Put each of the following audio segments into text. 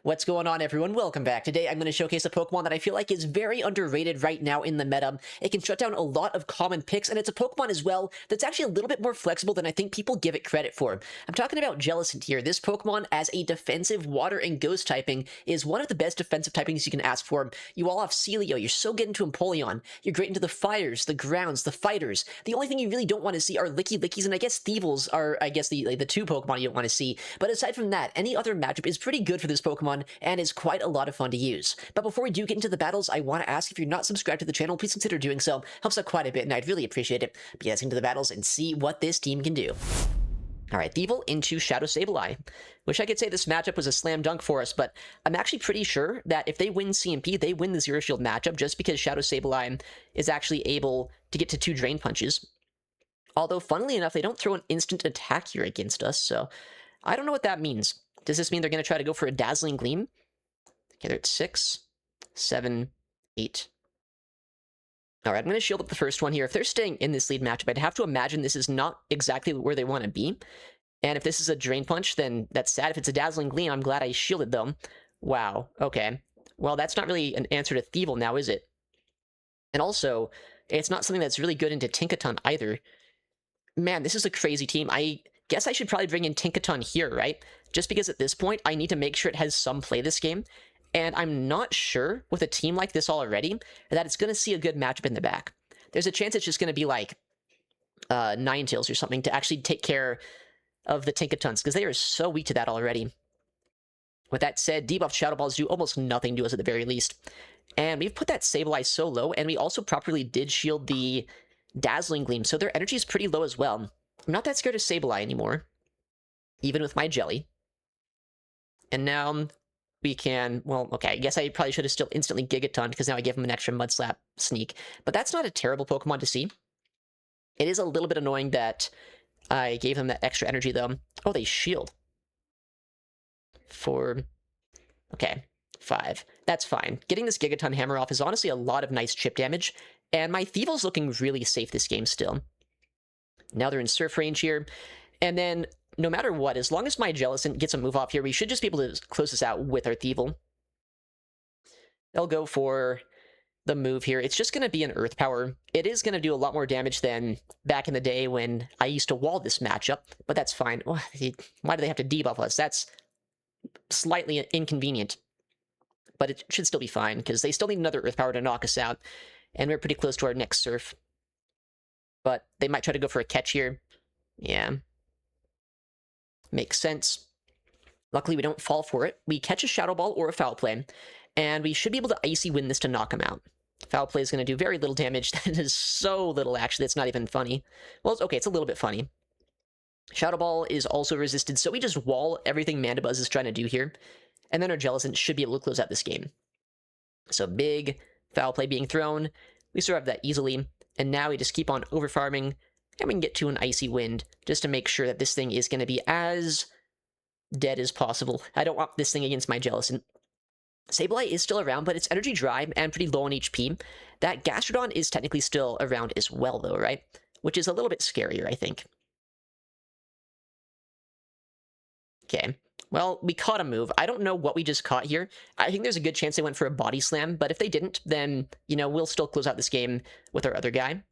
What's going on, everyone? Welcome back. Today, I'm going to showcase a Pokemon that I feel like is very underrated right now in the meta. It can shut down a lot of common picks, and it's a Pokemon as well that's actually a little bit more flexible than I think people give it credit for. I'm talking about Jellicent here. This Pokemon, as a defensive water and ghost typing, is one of the best defensive typings you can ask for. You all have Celio, you're so good into Empoleon, you're great into the fires, the grounds, the fighters. The only thing you really don't want to see are Lickilickies, and I guess Thievals are, the two Pokemon you don't want to see. But aside from that, any other matchup is pretty good for this Pokemon, and is quite a lot of fun to use. But before we do get into the battles, I want to ask if you're not subscribed to the channel, please consider doing so. Helps out quite a bit, and I'd really appreciate it. But yeah, let's get into the battles and see what this team can do. Alright, Thievul into Shadow Sableye. Wish I could say this matchup was a slam dunk for us, but I'm actually pretty sure that if they win CMP, they win the Zero Shield matchup, just because Shadow Sableye is actually able to get to 2 Drain Punches. Although, funnily enough, they don't throw an instant attack here against us, so I don't know what that means. Does this mean they're going to try to go for a Dazzling Gleam? Okay, they're at 6, 7, 8. Alright, I'm going to shield up the first one here. If they're staying in this lead matchup, I'd have to imagine this is not exactly where they want to be. And if this is a Drain Punch, then that's sad. If it's a Dazzling Gleam, I'm glad I shielded them. Wow, okay. Well, that's not really an answer to Thievul now, is it? And also, it's not something that's really good into Tinkaton either. Man, this is a crazy team. I guess I should probably bring in Tinkaton here, right? Just because at this point, I need to make sure it has some play this game. And I'm not sure, with a team like this already, that it's going to see a good matchup in the back. There's a chance it's just going to be like Ninetales or something to actually take care of the Tinkatons, because they are so weak to that already. With that said, debuffed Shadow Balls do almost nothing to us at the very least. And we've put that Sableye so low, and we also properly did shield the Dazzling Gleam, so their energy is pretty low as well. I'm not that scared of Sableye anymore, even with my Jelly. And now we can, well, okay, I guess I probably should have still instantly Gigaton, because now I gave him an extra Mud Slap sneak. But that's not a terrible Pokemon to see. It is a little bit annoying that I gave him that extra energy, though. Oh, they shield. 4. Okay, 5. That's fine. Getting this Gigaton Hammer off is honestly a lot of nice chip damage, and my Thievul's looking really safe this game still. Now they're in Surf range here, and then no matter what, as long as my Jellicent gets a move off here, we should just be able to close this out with our Thievul. They'll go for the move here. It's just going to be an Earth Power. It is going to do a lot more damage than back in the day when I used to wall this matchup, but that's fine. Why do they have to debuff us? That's slightly inconvenient, but it should still be fine, because they still need another Earth Power to knock us out, and we're pretty close to our next Surf. But they might try to go for a catch here. Yeah. Makes sense. Luckily, we don't fall for it. We catch a Shadow Ball or a Foul Play, and we should be able to Icy Wind this to knock him out. Foul Play is going to do very little damage. That is so little, actually. It's not even funny. Well, okay, it's a little bit funny. Shadow Ball is also resisted, so we just wall everything Mandibuzz is trying to do here, and then our Jellicent should be able to close out this game. So big Foul Play being thrown. We survive that easily, and now we just keep on overfarming, and we can get to an Icy Wind, just to make sure that this thing is going to be as dead as possible. I don't want this thing against my Jellicent. Sableye is still around, but it's energy dry and pretty low on HP. That Gastrodon is technically still around as well, though, right? Which is a little bit scarier, I think. Okay. Well, we caught a move. I don't know what we just caught here. I think there's a good chance they went for a Body Slam, but if they didn't, then, you know, we'll still close out this game with our other guy.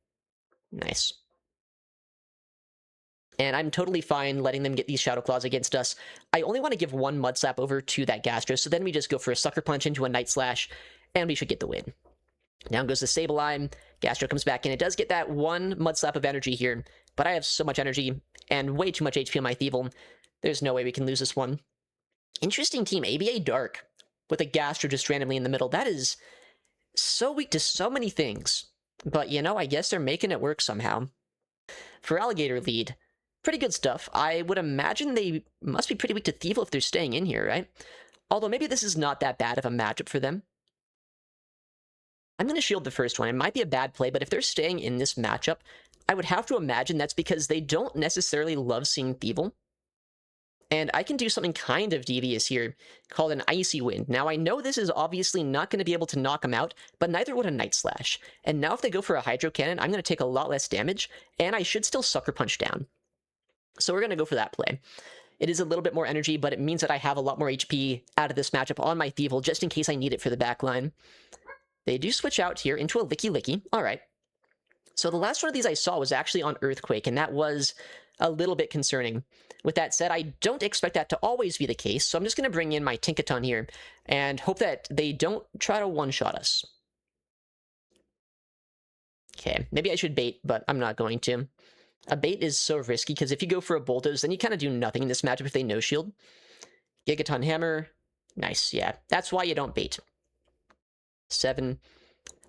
Nice. And I'm totally fine letting them get these Shadow Claws against us. I only want to give one Mud Slap over to that Gastro, so then we just go for a Sucker Punch into a Night Slash, and we should get the win. Down goes the Sableye. Gastro comes back in. It does get that one Mud Slap of energy here, but I have so much energy and way too much HP on my Thievul. There's no way we can lose this one. Interesting team, ABA Dark, with a Gastro just randomly in the middle. That is so weak to so many things. But, you know, I guess they're making it work somehow. Feraligatr lead. Pretty good stuff. I would imagine they must be pretty weak to Thievul if they're staying in here, right? Although maybe this is not that bad of a matchup for them. I'm going to shield the first one. It might be a bad play, but if they're staying in this matchup, I would have to imagine that's because they don't necessarily love seeing Thievul. And I can do something kind of devious here, called an Icy Wind. Now, I know this is obviously not going to be able to knock him out, but neither would a Night Slash. And now if they go for a Hydro Cannon, I'm going to take a lot less damage, and I should still Sucker Punch down. So we're going to go for that play. It is a little bit more energy, but it means that I have a lot more HP out of this matchup on my Thievul, just in case I need it for the backline. They do switch out here into a Lickilicky. All right. So the last one of these I saw was actually on Earthquake, and that was a little bit concerning. With that said, I don't expect that to always be the case, so I'm just going to bring in my Tinkaton here and hope that they don't try to one-shot us. Okay, maybe I should bait, but I'm not going to. A bait is so risky, because if you go for a Bulldoze, then you kind of do nothing in this matchup if they no-shield. Gigaton Hammer. Nice, yeah. That's why you don't bait. 7.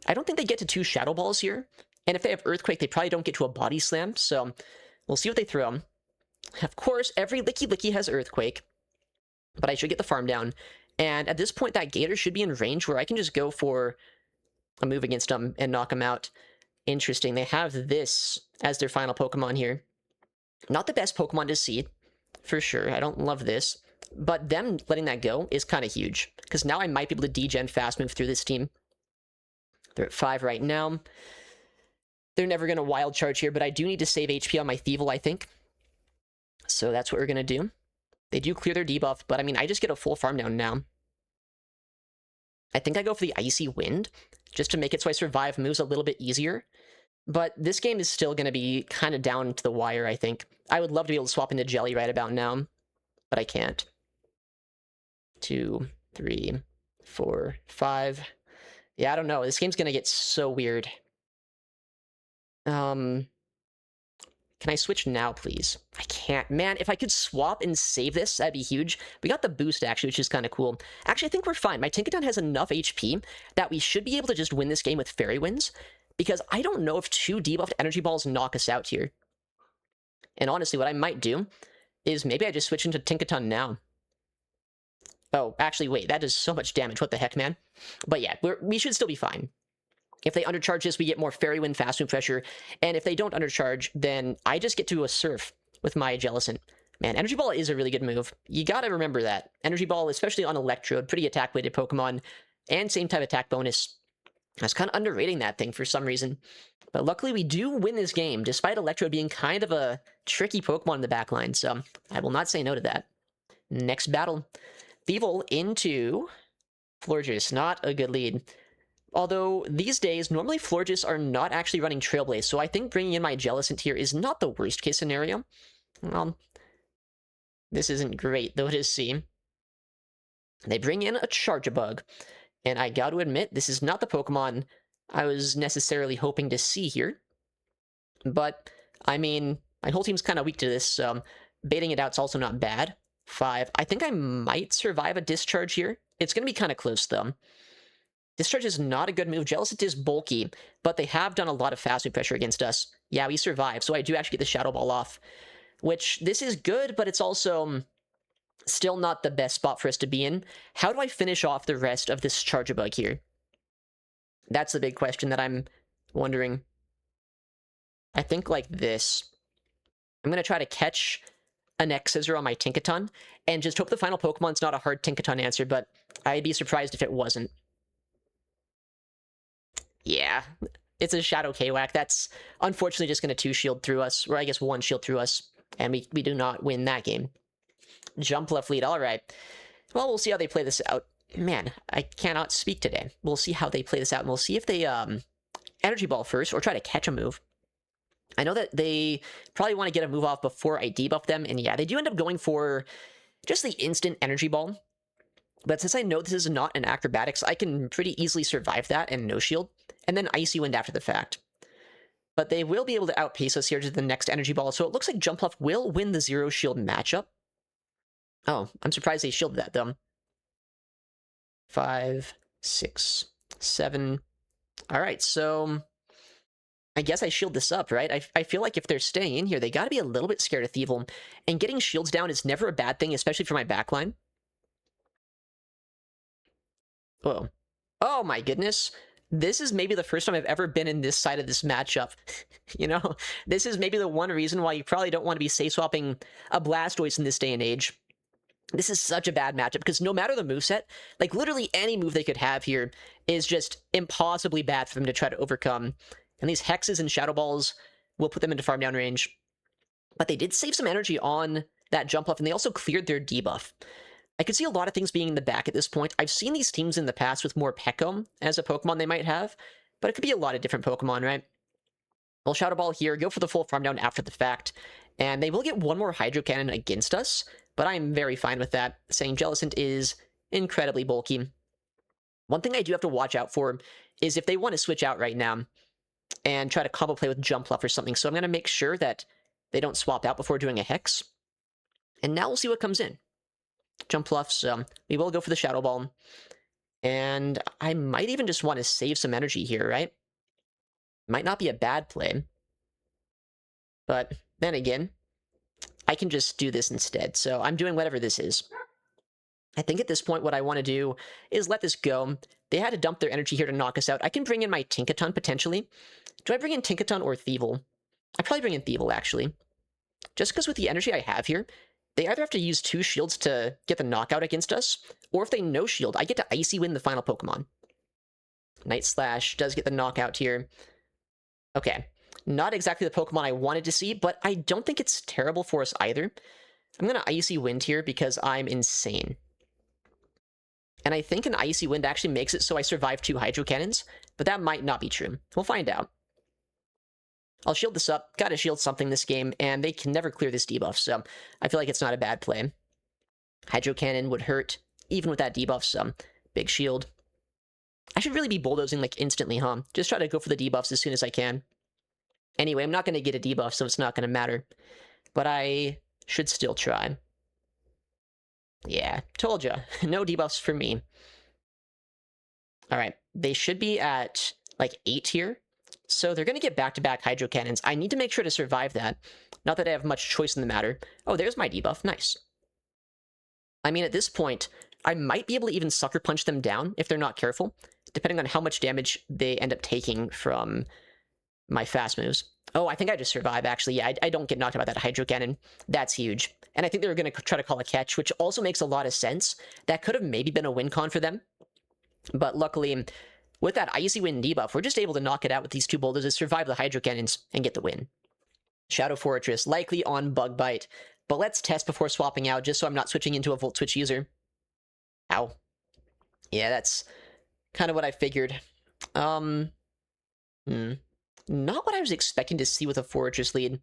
I don't think they get to 2 Shadow Balls here. And if they have Earthquake, they probably don't get to a Body Slam, so we'll see what they throw. Of course, every Lickilicky has Earthquake, but I should get the farm down. And at this point, that Gator should be in range where I can just go for a move against them and knock them out. Interesting. They have this as their final Pokemon here. Not the best Pokemon to see, for sure. I don't love this. But them letting that go is kind of huge, because now I might be able to degen fast move through this team. They're at 5 right now. They're never going to Wild Charge here, but I do need to save HP on my Thievul, I think. So that's what we're going to do. They do clear their debuff, but I mean, I just get a full farm down now. I think I go for the Icy Wind, just to make it so I survive moves a little bit easier. But this game is still going to be kind of down to the wire, I think. I would love to be able to swap into Jelly right about now, but I can't. 2, 3, 4, 5. Yeah, I don't know. This game's going to get so weird. Can I switch now, please? I can't. Man, if I could swap and save this, that'd be huge. We got the boost, actually, which is kind of cool. Actually, I think we're fine. My Tinkaton has enough HP that we should be able to just win this game with Fairy Winds, because I don't know if 2 debuffed Energy Balls knock us out here. And honestly, what I might do is maybe I just switch into Tinkaton now. Oh, actually, wait, that does so much damage. What the heck, man? But yeah, we should still be fine. If they undercharge this, we get more Fairy Wind fast move pressure. And if they don't undercharge, then I just get to a Surf with my Jellicent. Man, Energy Ball is a really good move. You gotta remember that. Energy Ball, especially on Electrode, pretty attack-weighted Pokemon, and same type attack bonus. I was kind of underrating that thing for some reason. But luckily, we do win this game, despite Electrode being kind of a tricky Pokemon in the backline, so I will not say no to that. Next battle. Thievul into Florges. Not a good lead. Although, these days, normally Florges are not actually running Trailblaze, so I think bringing in my Jellicent here is not the worst-case scenario. Well, this isn't great, though it is C. They bring in a Charjabug, and I got to admit, this is not the Pokemon I was necessarily hoping to see here. But, I mean, my whole team's kind of weak to this, so baiting it out's also not bad. 5. I think I might survive a Discharge here. It's going to be kind of close, though. Discharge is not a good move. Jellicent is bulky, but they have done a lot of fast move pressure against us. Yeah, we survive, so I do actually get the Shadow Ball off. Which, this is good, but it's also still not the best spot for us to be in. How do I finish off the rest of this Charjabug here? That's the big question that I'm wondering. I think like this. I'm going to try to catch an X-Scissor on my Tinkaton, and just hope the final Pokemon's not a hard Tinkaton answer, but I'd be surprised if it wasn't. Yeah, it's a Shadow Quagsire. That's unfortunately just going to 2-shield through us, or I guess 1-shield through us, and we do not win that game. Jumpluff lead, alright. Well, we'll see how they play this out. Man, I cannot speak today. We'll see how they play this out, and we'll see if they Energy Ball first, or try to catch a move. I know that they probably want to get a move off before I debuff them, and yeah, they do end up going for just the instant Energy Ball. But since I know this is not an Acrobatics, I can pretty easily survive that and no-shield, and then Icy Wind after the fact. But they will be able to outpace us here to the next Energy Ball, so it looks like Jumpluff will win the Zero-Shield matchup. Oh, I'm surprised they shielded that, though. 5, 6, 7. Alright, so I guess I shield this up, right? I feel like if they're staying in here, they gotta be a little bit scared of Thievul, and getting shields down is never a bad thing, especially for my backline. Whoa. Oh my goodness. This is maybe the first time I've ever been in this side of this matchup. You know, this is maybe the one reason why you probably don't want to be safe swapping a Blastoise in this day and age. This is such a bad matchup, because no matter the moveset, like literally any move they could have here is just impossibly bad for them to try to overcome. And these Hexes and Shadow Balls will put them into farm down range. But they did save some energy on that Jumpluff, and they also cleared their debuff. I could see a lot of things being in the back at this point. I've seen these teams in the past with more Peckham as a Pokemon they might have, but it could be a lot of different Pokemon, right? We'll Shadow Ball here, go for the full farm down after the fact, and they will get one more Hydro Cannon against us, but I'm very fine with that, saying Jellicent is incredibly bulky. One thing I do have to watch out for is if they want to switch out right now and try to combo play with Jumpluff or something, so I'm going to make sure that they don't swap out before doing a Hex. And now we'll see what comes in. Jumpluff, so we will go for the Shadow Ball. And I might even just want to save some energy here, right? Might not be a bad play. But then again, I can just do this instead. So I'm doing whatever this is. I think at this point what I want to do is let this go. They had to dump their energy here to knock us out. I can bring in my Tinkaton potentially. Do I bring in Tinkaton or Thievul? I probably bring in Thievul, actually. Just because with the energy I have here, they either have to use 2 shields to get the knockout against us, or if they no shield, I get to Icy Wind the final Pokemon. Night Slash does get the knockout here. Okay, not exactly the Pokemon I wanted to see, but I don't think it's terrible for us either. I'm going to Icy Wind here because I'm insane. And I think an Icy Wind actually makes it so I survive 2 Hydro Cannons, but that might not be true. We'll find out. I'll shield this up. Gotta shield something this game, and they can never clear this debuff, so I feel like it's not a bad play. Hydro Cannon would hurt, even with that debuff, so big shield. I should really be bulldozing, like, instantly, huh? Just try to go for the debuffs as soon as I can. Anyway, I'm not going to get a debuff, so it's not going to matter. But I should still try. Yeah, told ya. No debuffs for me. Alright, they should be at, like, 8 here. So they're going to get back-to-back Hydro Cannons. I need to make sure to survive that. Not that I have much choice in the matter. Oh, there's my debuff. Nice. I mean, at this point, I might be able to even Sucker Punch them down if they're not careful, depending on how much damage they end up taking from my fast moves. Oh, I think I just survive, actually. Yeah, I don't get knocked out by that Hydro Cannon. That's huge. And I think they were going to try to call a catch, which also makes a lot of sense. That could have maybe been a win con for them. But luckily, with that Icy Wind debuff, we're just able to knock it out with these 2 Bulldozers, survive the Hydro Cannons, and get the win. Shadow Forretress, likely on Bug Bite. But let's test before swapping out, just so I'm not switching into a Volt Switch user. Ow. Yeah, that's kind of what I figured. Not what I was expecting to see with a Forretress lead.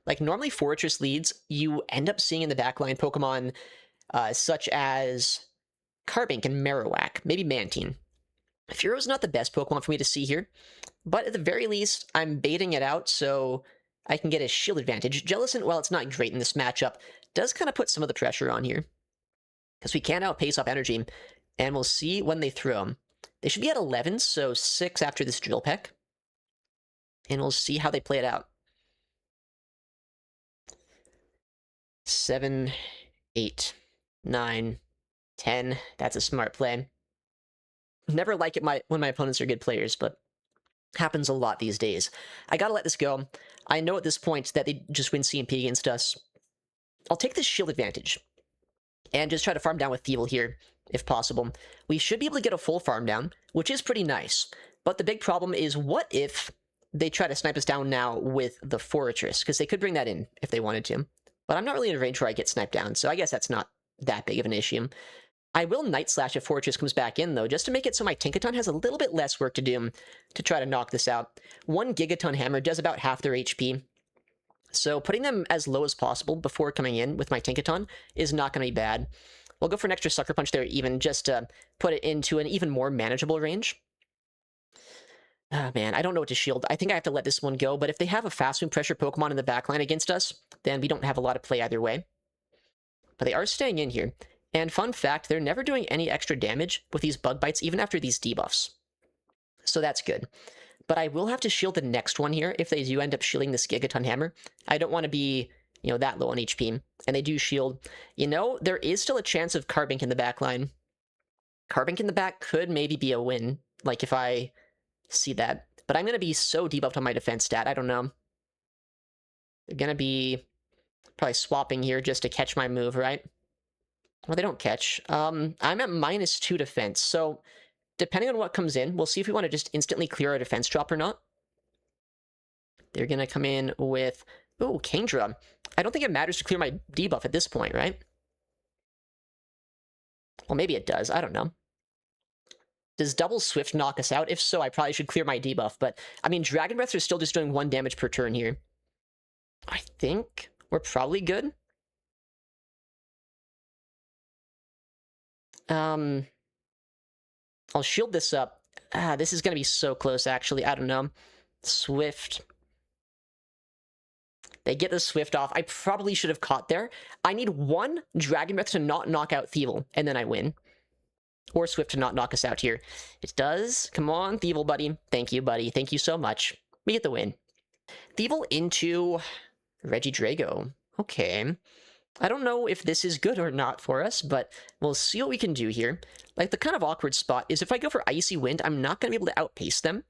Like, normally Forretress leads, you end up seeing in the backline Pokemon such as Carbink and Marowak, maybe Mantine. Furo's not the best Pokemon for me to see here, but at the very least, I'm baiting it out so I can get a shield advantage. Jellicent, while it's not great in this matchup, does kind of put some of the pressure on here. Because we can outpace off energy, and we'll see when they throw them. They should be at 11, so 6 after this Drill Peck. And we'll see how they play it out. 7, 8, 9, 10. That's a smart play. Never like it when my opponents are good players, but happens a lot these days. I gotta let this go. I know at this point that they just win CMP against us. I'll take this shield advantage and just try to farm down with Thievul here, if possible. We should be able to get a full farm down, which is pretty nice. But the big problem is, what if they try to snipe us down now with the Forretress? Because they could bring that in if they wanted to. But I'm not really in a range where I get sniped down, so I guess that's not that big of an issue. I will Night Slash if Forretress comes back in, though, just to make it so my Tinkaton has a little bit less work to do to try to knock this out. 1 Gigaton Hammer does about half their HP. So putting them as low as possible before coming in with my Tinkaton is not going to be bad. We'll go for an extra Sucker Punch there even, just to put it into an even more manageable range. Ah, man, I don't know what to shield. I think I have to let this one go, but if they have a Fast Move Pressure Pokemon in the backline against us, then we don't have a lot of play either way. But they are staying in here. And fun fact, they're never doing any extra damage with these Bug Bites, even after these debuffs. So that's good. But I will have to shield the next one here if they do end up shielding this Gigaton Hammer. I don't want to be, that low on HP. And they do shield. There is still a chance of Carbink in the back line. Carbink in the back could maybe be a win, like if I see that. But I'm going to be so debuffed on my defense stat, I don't know. They're going to be probably swapping here just to catch my move, right? Well, they don't catch. I'm at -2 defense, so depending on what comes in, we'll see if we want to just instantly clear our defense drop or not. They're going to come in with... Ooh, Kingdra. I don't think it matters to clear my debuff at this point, right? Well, maybe it does. I don't know. Does Double Swift knock us out? If so, I probably should clear my debuff. But, I mean, Dragon Breaths are still just doing 1 damage per turn here. I think we're probably good. I'll shield this up. This is going to be so close, actually. I don't know. Swift. They get the Swift off. I probably should have caught there. I need 1 Dragon Breath to not knock out Thievul, and then I win. Or Swift to not knock us out here. It does. Come on, Thievul, buddy. Thank you, buddy. Thank you so much. We get the win. Thievul into Regidrago. Okay. I don't know if this is good or not for us, but we'll see what we can do here. Like, the kind of awkward spot is if I go for Icy Wind, I'm not going to be able to outpace them.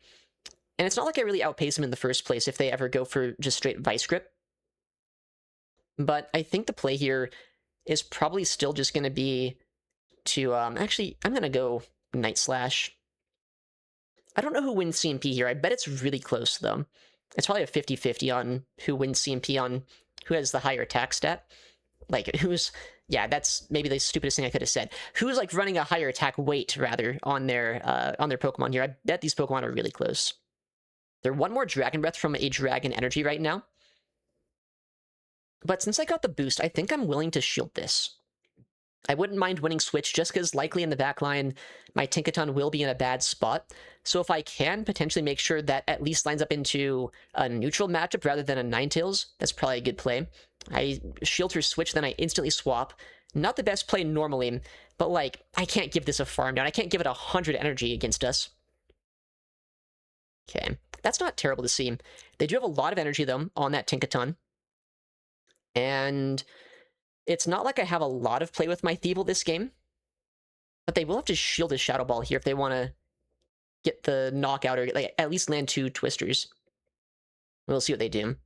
And it's not like I really outpace them in the first place if they ever go for just straight Vice Grip. But I think the play here is probably still just going to be to... actually, I'm going to go Night Slash. I don't know who wins CMP here. I bet it's really close, though. It's probably a 50-50 on who wins CMP on who has the higher attack stat. Like, who's... Yeah, that's maybe the stupidest thing I could have said. Who's, like, running a higher attack weight, rather, on their Pokemon here. I bet these Pokemon are really close. They're 1 more Dragon Breath from a Dragon Energy right now. But since I got the boost, I think I'm willing to shield this. I wouldn't mind winning Switch, just because likely in the back line, my Tinkaton will be in a bad spot. So if I can potentially make sure that at least lines up into a neutral matchup rather than a Ninetales, that's probably a good play. I shield her Switch, then I instantly swap. Not the best play normally, but, like, I can't give this a farm down. I can't give it 100 energy against us. Okay, that's not terrible to see. They do have a lot of energy, though, on that Tinkaton. And it's not like I have a lot of play with my Thievul this game. But they will have to shield his Shadow Ball here if they want to get the knockout or, like, at least land 2 Twisters. We'll see what they do.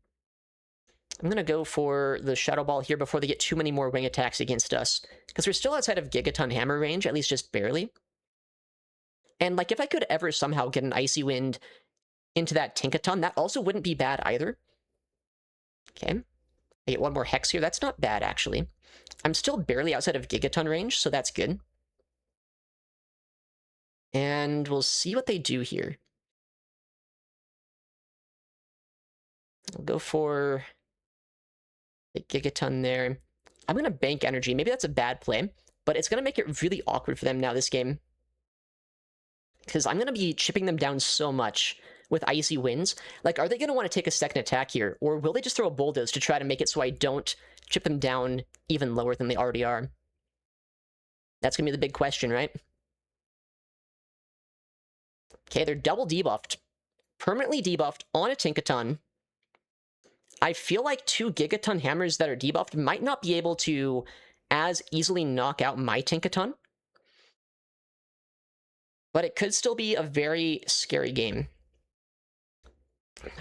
I'm going to go for the Shadow Ball here before they get too many more wing attacks against us. Because we're still outside of Gigaton Hammer range, at least just barely. And, like, if I could ever somehow get an Icy Wind into that Tinkaton, that also wouldn't be bad either. Okay. I get 1 more Hex here. That's not bad, actually. I'm still barely outside of Gigaton range, so that's good. And we'll see what they do here. I'll go for the Gigaton there. I'm going to bank energy. Maybe that's a bad play, but it's going to make it really awkward for them now this game. Because I'm going to be chipping them down so much with Icy Winds. Like, are they going to want to take a second attack here? Or will they just throw a Bulldoze to try to make it so I don't chip them down even lower than they already are? That's going to be the big question, right? Okay, they're double debuffed. Permanently debuffed on a Tinkaton. I feel like 2 Gigaton Hammers that are debuffed might not be able to as easily knock out my Tinkaton. But it could still be a very scary game.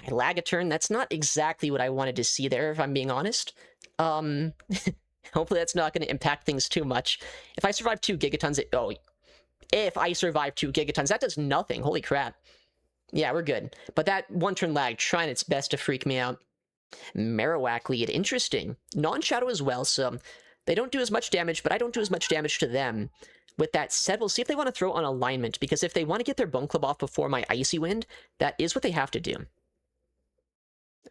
I lag a turn. That's not exactly what I wanted to see there, if I'm being honest. Hopefully that's not going to impact things too much. If I survive 2 Gigatons... if I survive 2 Gigatons, that does nothing. Holy crap. Yeah, we're good. But that 1-turn lag trying its best to freak me out. Marowak lead. Interesting. Non-shadow as well, so they don't do as much damage, but I don't do as much damage to them. With that said, we'll see if they want to throw on alignment, because if they want to get their Bone Club off before my Icy Wind, that is what they have to do.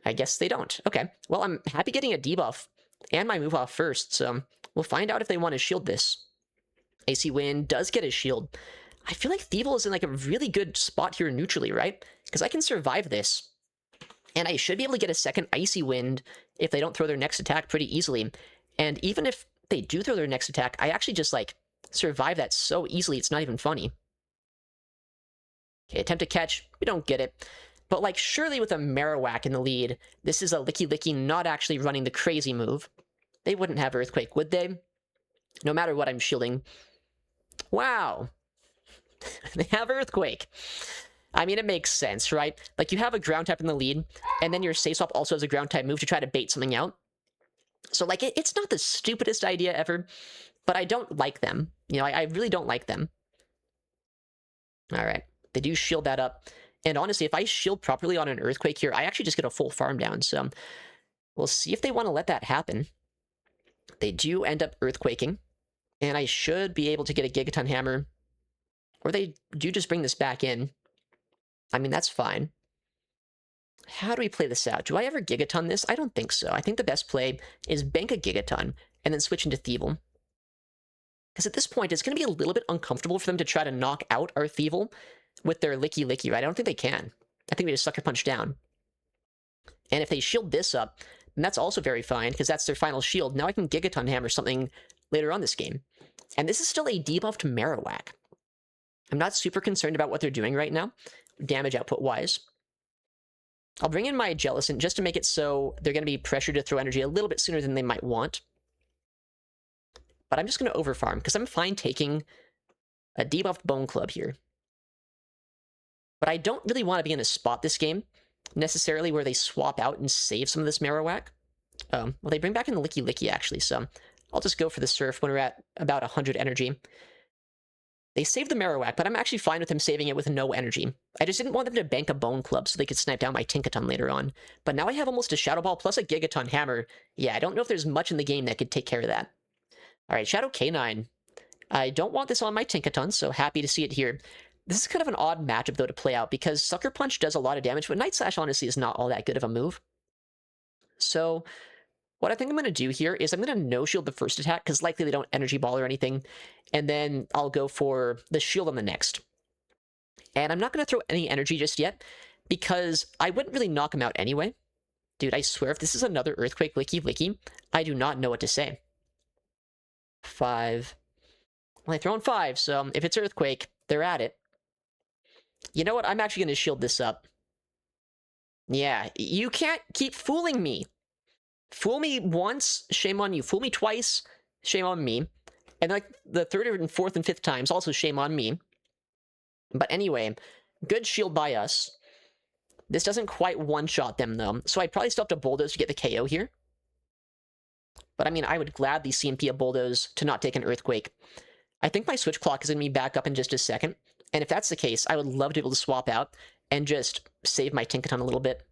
I guess they don't. Okay. Well, I'm happy getting a debuff and my move off first, so we'll find out if they want to shield this. Icy Wind does get a shield. I feel like Thievul is in, like, a really good spot here neutrally, right? Because I can survive this. And I should be able to get a second Icy Wind if they don't throw their next attack pretty easily. And even if they do throw their next attack, I actually just, like, survive that so easily, it's not even funny. Okay, attempt to catch. We don't get it. But, like, surely with a Marowak in the lead, this is a Lickilicky not actually running the crazy move. They wouldn't have Earthquake, would they? No matter what I'm shielding. Wow. They have Earthquake. I mean, it makes sense, right? Like, you have a ground type in the lead, and then your Safe Swap also has a ground type move to try to bait something out. So, like, it's not the stupidest idea ever, but I don't like them. You know, I really don't like them. All right. They do shield that up. And honestly, if I shield properly on an Earthquake here, I actually just get a full farm down. So We'll see if they want to let that happen. They do end up Earthquaking, and I should be able to get a Gigaton Hammer. Or they do just bring this back in. I mean, that's fine. How do we play this out? Do I ever Gigaton this? I don't think so. I think the best play is bank a Gigaton and then switch into Thievul. Because at this point, it's going to be a little bit uncomfortable for them to try to knock out our Thievul with their Lickilicky, right? I don't think they can. I think they just Sucker Punch down. And if they shield this up, then that's also very fine, because that's their final shield. Now I can Gigaton Hammer something later on this game. And this is still a debuffed Marowak. I'm not super concerned about what they're doing right now, damage output-wise. I'll bring in my Jellicent just to make it so they're going to be pressured to throw energy a little bit sooner than they might want. But I'm just going to overfarm, because I'm fine taking a debuffed Bone Club here. But I don't really want to be in a spot this game, necessarily, where they swap out and save some of this Marowak. Well, they bring back in the Lickilicky, actually, so I'll just go for the Surf when we're at about 100 energy. They save the Marowak, but I'm actually fine with them saving it with no energy. I just didn't want them to bank a Bone Club so they could snipe down my Tinkaton later on. But now I have almost a Shadow Ball plus a Gigaton Hammer. Yeah, I don't know if there's much in the game that could take care of that. Alright, Shadow K9. I don't want this on my Tinkaton, so happy to see it here. This is kind of an odd matchup, though, to play out, because Sucker Punch does a lot of damage, but Night Slash, honestly, is not all that good of a move. So what I think I'm going to do here is I'm going to no-shield the first attack, because likely they don't Energy Ball or anything, and then I'll go for the shield on the next. And I'm not going to throw any energy just yet, because I wouldn't really knock him out anyway. Dude, I swear, if this is another Earthquake Licky, I do not know what to say. 5. Well, they throw in 5, so if it's Earthquake, they're at it. You know what? I'm actually going to shield this up. Yeah, you can't keep fooling me. Fool me once, shame on you. Fool me twice, shame on me. And like the third and fourth and fifth times, also shame on me. But anyway, good shield by us. This doesn't quite one-shot them, though, so I'd probably still have to Bulldoze to get the KO here. But I mean, I would gladly CMP a Bulldoze to not take an Earthquake. I think my Switch Clock is going to be back up in just a second. And if that's the case, I would love to be able to swap out and just save my Tinkaton a little bit.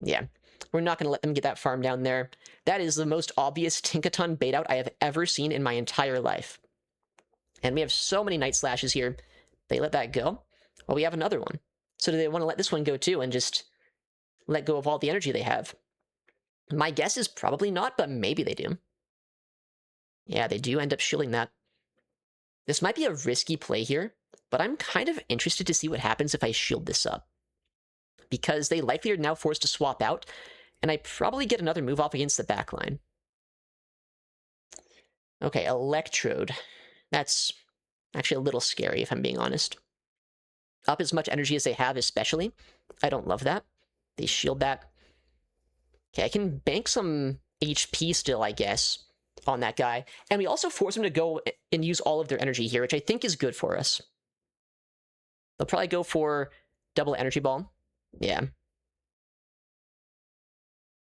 Yeah, we're not going to let them get that farm down there. That is the most obvious Tinkaton bait-out I have ever seen in my entire life. And we have so many Night Slashes here. They let that go. Well, we have another one. So do they want to let this one go too and just let go of all the energy they have? My guess is probably not, but maybe they do. Yeah, they do end up shielding that. This might be a risky play here, but I'm kind of interested to see what happens if I shield this up. Because they likely are now forced to swap out, and I probably get another move off against the backline. Okay, Electrode. That's actually a little scary, if I'm being honest. Up as much energy as they have, especially. I don't love that. They shield that. Okay, I can bank some HP still, I guess, on that guy. And we also force them to go and use all of their energy here, which I think is good for us. They'll probably go for double Energy Ball. Yeah.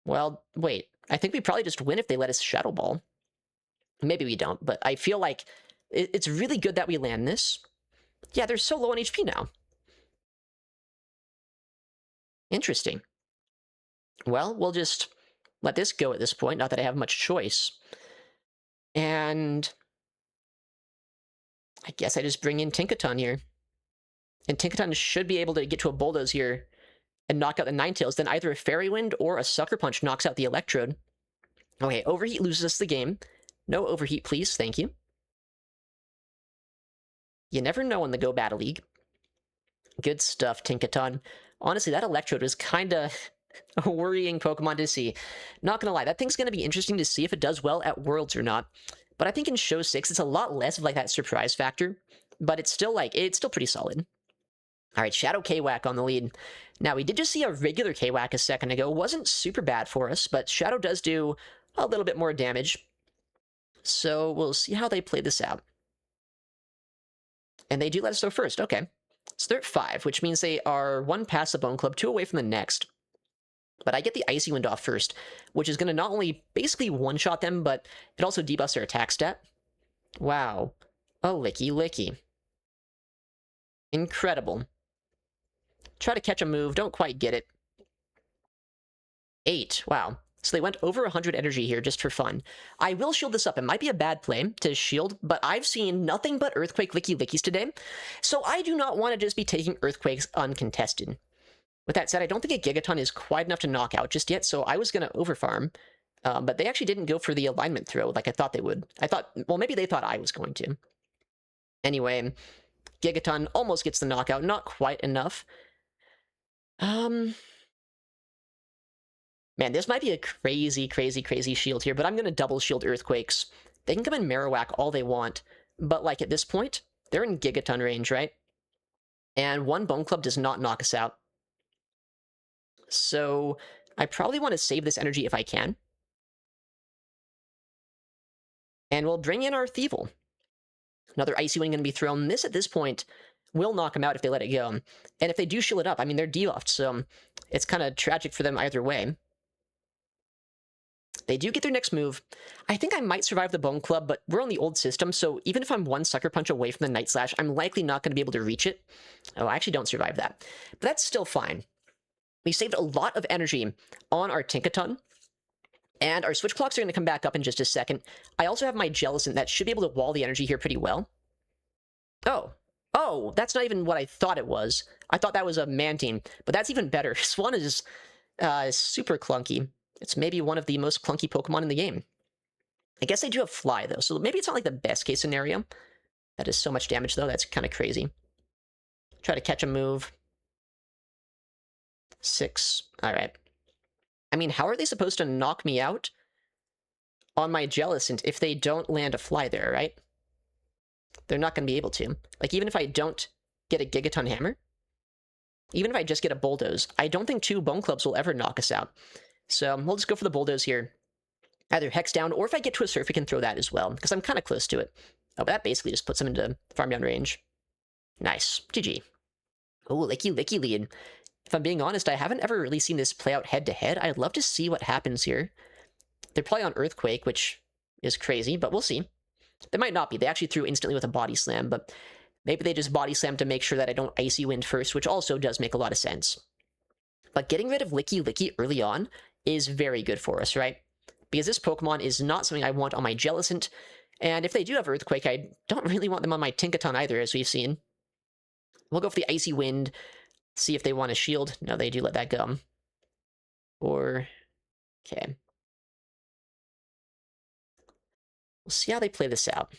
Well, wait. I think we probably just win if they let us Shadow Ball. Maybe we don't, but I feel like it's really good that we land this. Yeah, they're so low on HP now. Interesting. Well, we'll just let this go at this point, not that I have much choice. And I guess I just bring in Tinkaton here. And Tinkaton should be able to get to a Bulldoze here and knock out the Ninetales. Then either a Fairy Wind or a Sucker Punch knocks out the Electrode. Okay, Overheat loses us the game. No Overheat, please. Thank you. You never know in the Go Battle League. Good stuff, Tinkaton. Honestly, that Electrode is kind of a worrying Pokemon to see. Not gonna lie, that thing's gonna be interesting to see if it does well at Worlds or not. But I think in Show 6, it's a lot less of like that surprise factor. But it's still pretty solid. Alright, Shadow K-Whack on the lead. Now, we did just see a regular K-Whack a second ago. Wasn't super bad for us, but Shadow does do a little bit more damage. So we'll see how they play this out. And they do let us go first, okay. So they're at 5, which means they are 1 past the Bone Club, 2 away from the next. But I get the Icy Wind off first, which is going to not only basically one-shot them, but it also debuffs their attack stat. Wow. A Lickilicky. Incredible. Try to catch a move, don't quite get it. 8. Wow. So they went over 100 energy here just for fun. I will shield this up. It might be a bad play to shield, but I've seen nothing but Earthquake Lickilickies today, so I do not want to just be taking Earthquakes uncontested. With that said, I don't think a Gigaton is quite enough to knock out just yet, so I was going to overfarm. But they actually didn't go for the alignment throw like I thought they would. I thought, well, maybe they thought I was going to. Anyway, Gigaton almost gets the knockout, not quite enough. Man, this might be a crazy, crazy, crazy shield here, but I'm going to double shield Earthquakes. They can come in Marowak all they want, but like at this point, they're in Gigaton range, right? And one Bone Club does not knock us out. So I probably want to save this energy if I can. And we'll bring in our Thievul. Another Icy Wind going to be thrown. This, at this point, will knock them out if they let it go. And if they do shield it up, I mean, they're debuffed, so it's kind of tragic for them either way. They do get their next move. I think I might survive the Bone Club, but we're on the old system, so even if I'm one Sucker Punch away from the Night Slash, I'm likely not going to be able to reach it. Oh, I actually don't survive that. But that's still fine. We saved a lot of energy on our Tinkaton, and our Switch Clocks are going to come back up in just a second. I also have my Jellicent that should be able to wall the energy here pretty well. Oh, that's not even what I thought it was. I thought that was a Mantine, but that's even better. Swan is super clunky. It's maybe one of the most clunky Pokemon in the game. I guess they do have Fly, though, so maybe it's not like the best case scenario. That is so much damage, though. That's kind of crazy. Try to catch a move. 6. All right. I mean, how are they supposed to knock me out on my Jellicent if they don't land a Fly there, right? They're not going to be able to. Like, even if I don't get a Gigaton Hammer, even if I just get a Bulldoze, I don't think 2 Bone Clubs will ever knock us out. So we'll just go for the Bulldoze here. Either Hex down, or if I get to a Surf, we can throw that as well, because I'm kind of close to it. Oh, but that basically just puts him into farm down range. Nice. GG. Oh, Licky lead. If I'm being honest, I haven't ever really seen this play out head-to-head. I'd love to see what happens here. They're probably on Earthquake, which is crazy, but we'll see. They might not be. They actually threw instantly with a Body Slam, but maybe they just Body Slam to make sure that I don't Icy Wind first, which also does make a lot of sense. But getting rid of Licky early on is very good for us, right? Because this Pokemon is not something I want on my Jellicent, and if they do have Earthquake, I don't really want them on my Tinkaton either, as we've seen. We'll go for the Icy Wind, see if they want a shield. No, they do let that go. Or, okay. We'll see how they play this out.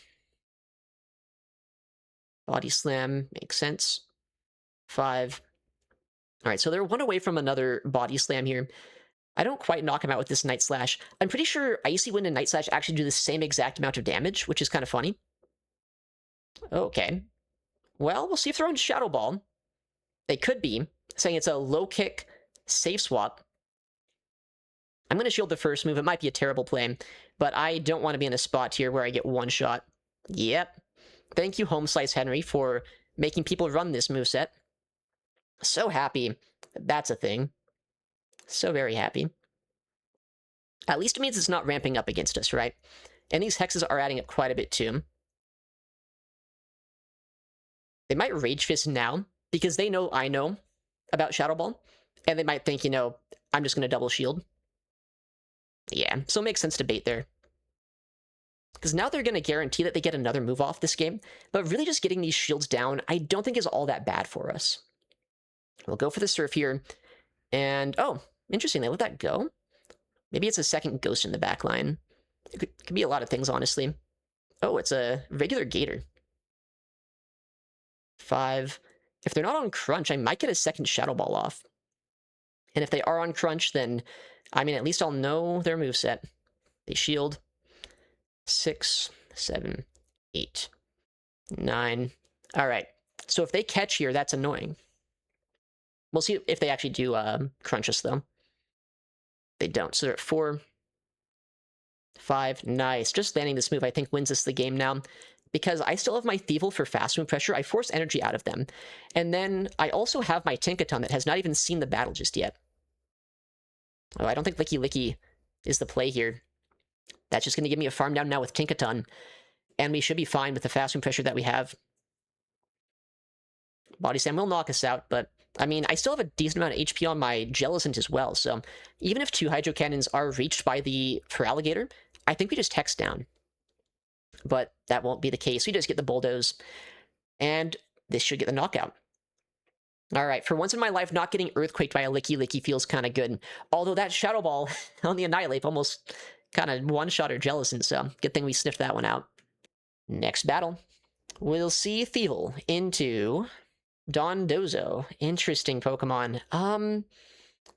Body Slam makes sense. 5. All right, so they're 1 away from another Body Slam here. I don't quite knock him out with this Night Slash. I'm pretty sure Icy Wind and Night Slash actually do the same exact amount of damage, which is kind of funny. Okay. Well, we'll see if they're on Shadow Ball. They could be, saying it's a low kick, safe swap. I'm going to shield the first move. It might be a terrible play, but I don't want to be in a spot here where I get one shot. Yep. Thank you, Home Slice Henry, for making people run this moveset. So happy that's a thing. So very happy. At least it means it's not ramping up against us, right? And these hexes are adding up quite a bit too. They might Rage Fist now, because they know I know about Shadow Ball, and they might think, you know, I'm just going to double shield. Yeah, so it makes sense to bait there. Because now they're going to guarantee that they get another move off this game, but really just getting these shields down I don't think is all that bad for us. We'll go for the Surf here, and oh, interesting, they let that go? Maybe it's a second Ghost in the back line. It could be a lot of things, honestly. Oh, it's a regular Gator. 5. If they're not on Crunch, I might get a second Shadow Ball off. And if they are on Crunch, then, I mean, at least I'll know their moveset. They shield. 6, 7, 8, 9. All right. So if they catch here, that's annoying. We'll see if they actually do Crunch us, though. They don't. So they're at 4, 5. Nice. Just landing this move, I think, wins us the game now. Because I still have my Thievul for fast move pressure, I force energy out of them. And then I also have my Tinkaton that has not even seen the battle just yet. Oh, I don't think Licky is the play here. That's just going to give me a farm down now with Tinkaton. And we should be fine with the fast move pressure that we have. Body Slam will knock us out, but I mean, I still have a decent amount of HP on my Jellicent as well, so even if 2 Hydro Cannons are reached by the Feraligatr, I think we just Hex down. But that won't be the case. We just get the Bulldoze, and this should get the knockout. Alright, for once in my life, not getting Earthquaked by a Lickilicky feels kind of good. Although that Shadow Ball on the Annihilate almost kind of one-shot our Jellicent, so good thing we sniffed that one out. Next battle, we'll see Thievul into Dondozo. Interesting Pokemon.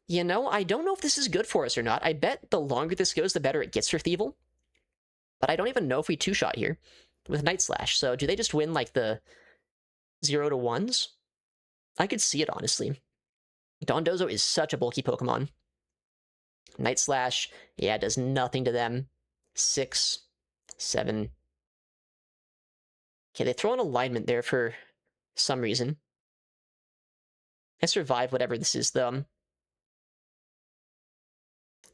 You know, I don't know if this is good for us or not. I bet the longer this goes, the better it gets for Thievul. But I don't even know if we two-shot here with Night Slash. So do they just win, like, the 0-1s? I could see it, honestly. Dondozo is such a bulky Pokemon. Night Slash, yeah, does nothing to them. 6, 7. Okay, they throw an alignment there for some reason. I survive whatever this is, though.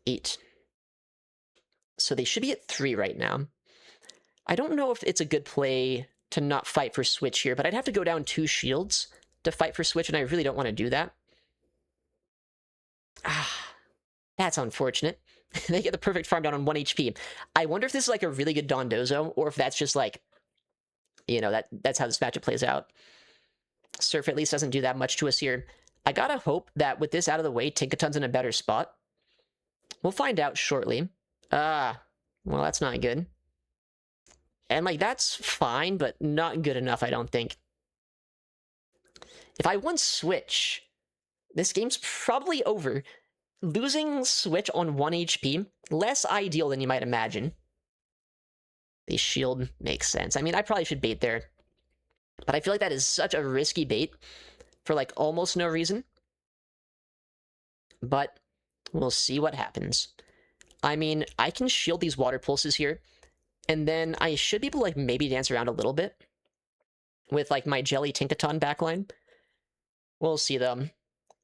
8. So they should be at 3 right now. I don't know if it's a good play to not fight for Switch here, but I'd have to go down 2 shields to fight for Switch, and I really don't want to do that. That's unfortunate. They get the perfect farm down on 1 HP. I wonder if this is like a really good Dondozo, or if that's just like, you know, that's how this matchup plays out. Surf at least doesn't do that much to us here. I gotta hope that with this out of the way, Tinkaton's in a better spot. We'll find out shortly. Well, that's not good. And, like, that's fine, but not good enough, I don't think. If I won Switch, this game's probably over. Losing Switch on 1 HP, less ideal than you might imagine. The shield makes sense. I mean, I probably should bait there. But I feel like that is such a risky bait for, like, almost no reason. But we'll see what happens. I mean, I can shield these Water Pulses here, and then I should be able to, like, maybe dance around a little bit with, like, my Jelly Tinkaton backline. We'll see, though.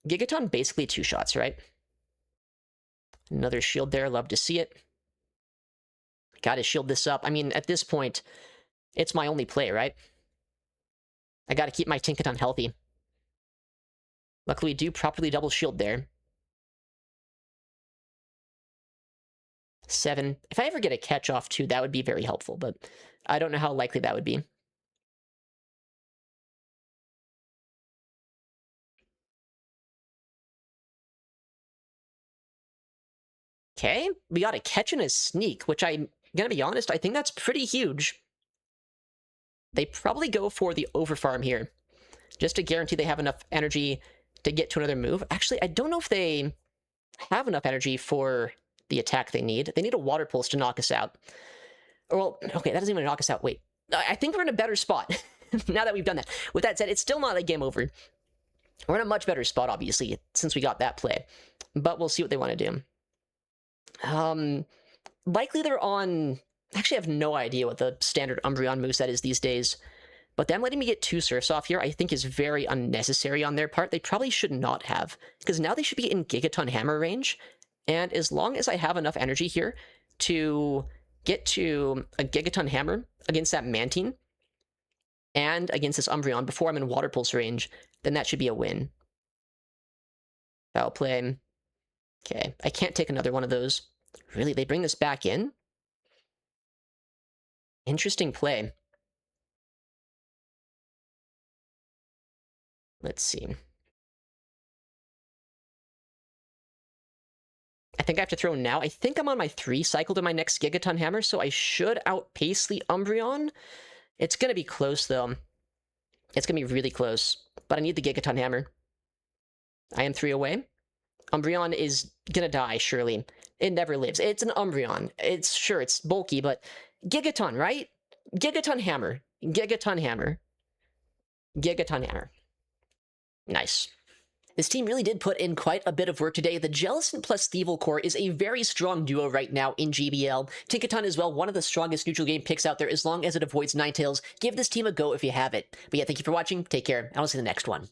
Gigaton basically 2 shots, right? Another shield there, love to see it. Gotta shield this up. I mean, at this point, it's my only play, right? I gotta keep my Tinkaton healthy. Luckily, we do properly double shield there. 7. If I ever get a catch off too, that would be very helpful, but I don't know how likely that would be. Okay, we got a catch and a sneak, which I'm gonna be honest, I think that's pretty huge. They probably go for the overfarm here, just to guarantee they have enough energy to get to another move. Actually, I don't know if they have enough energy for the attack they need. They need a Water Pulse to knock us out. Well, okay, that doesn't even knock us out. Wait, I think we're in a better spot now that we've done that. With that said, it's still not like game over. We're in a much better spot, obviously, since we got that play. But we'll see what they want to do. Likely they're on... Actually, I have no idea what the standard Umbreon moveset is these days. But them letting me get 2 Surfs off here, I think is very unnecessary on their part. They probably should not have, because now they should be in Gigaton Hammer range. And as long as I have enough energy here to get to a Gigaton Hammer against that Mantine and against this Umbreon before I'm in Water Pulse range, then that should be a win. Foul play. Okay, I can't take another one of those. Really, they bring this back in? Interesting play. Let's see. I think I have to throw now. I think I'm on my 3 cycle to my next Gigaton Hammer, so I should outpace the Umbreon. It's going to be close, though. It's going to be really close. But I need the Gigaton Hammer. I am 3 away. Umbreon is going to die, surely. It never lives. It's an Umbreon. Sure, it's bulky, but Gigaton, right? Gigaton Hammer. Gigaton Hammer. Gigaton Hammer. Nice. This team really did put in quite a bit of work today. The Jellicent plus Thievul core is a very strong duo right now in GBL. Tinkaton as well, one of the strongest neutral game picks out there as long as it avoids Ninetales. Give this team a go if you have it. But yeah, thank you for watching, take care, and I'll see you in the next one.